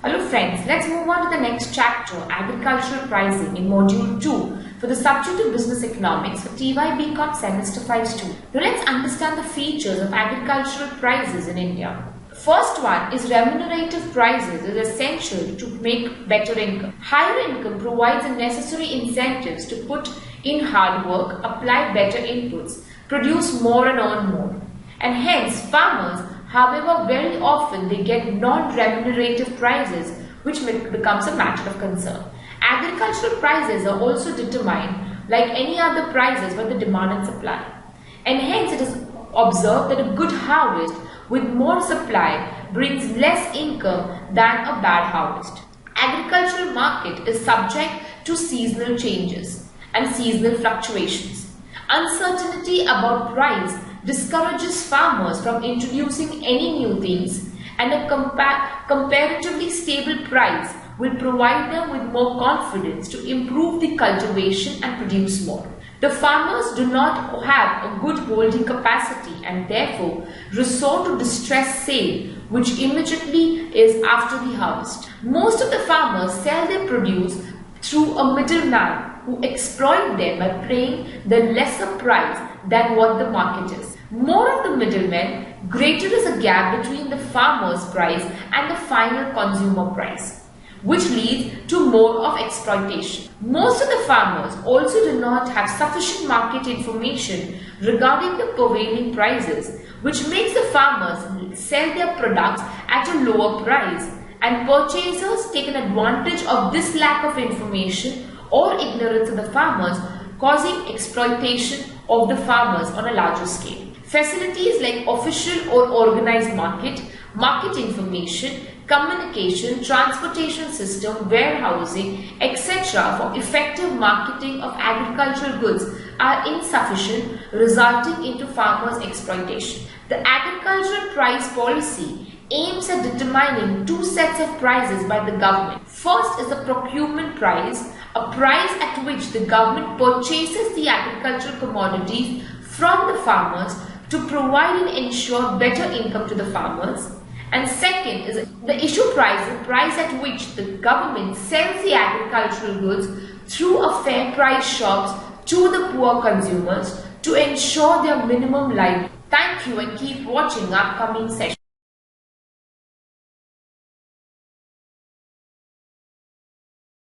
Hello friends, let's move on to the next chapter, Agricultural Pricing in Module 2 for the subject of Business Economics for T.Y Bcom Semester 5 student. Now let's understand the features of agricultural prices in India. First one is remunerative prices is essential to make better income. Higher income provides the necessary incentives to put in hard work, apply better inputs, produce more and earn more. And hence farmers, however, very often they get non-remunerative prices, which becomes a matter of concern. Agricultural prices are also determined like any other prices by the demand and supply. And hence it is observed that a good harvest with more supply brings less income than a bad harvest. Agricultural market is subject to seasonal changes and seasonal fluctuations. Uncertainty about price discourages farmers from introducing any new things, and a comparatively stable price will provide them with more confidence to improve the cultivation and produce more. The farmers do not have a good holding capacity and therefore resort to distress sale, which immediately is after the harvest. Most of the farmers sell their produce through a middleman who exploit them by paying the lesser price than what the market is. More of the middlemen, greater is the gap between the farmer's price and the final consumer price, which leads to more of exploitation. Most of the farmers also do not have sufficient market information regarding the prevailing prices, which makes the farmers sell their products at a lower price, and purchasers take an advantage of this lack of information or ignorance of the farmers, causing exploitation of the farmers on a larger scale. Facilities like official or organized market information, communication, transportation system, warehousing, etc. for effective marketing of agricultural goods are insufficient, resulting into farmers' exploitation. The agricultural price policy aims at determining two sets of prices by the government. First is the procurement price, a price at which the government purchases the agricultural commodities from the farmers to provide and ensure better income to the farmers. And second is the issue price, the price at which the government sells the agricultural goods through a fair price shops to the poor consumers to ensure their minimum livelihood. Thank you and keep watching upcoming sessions.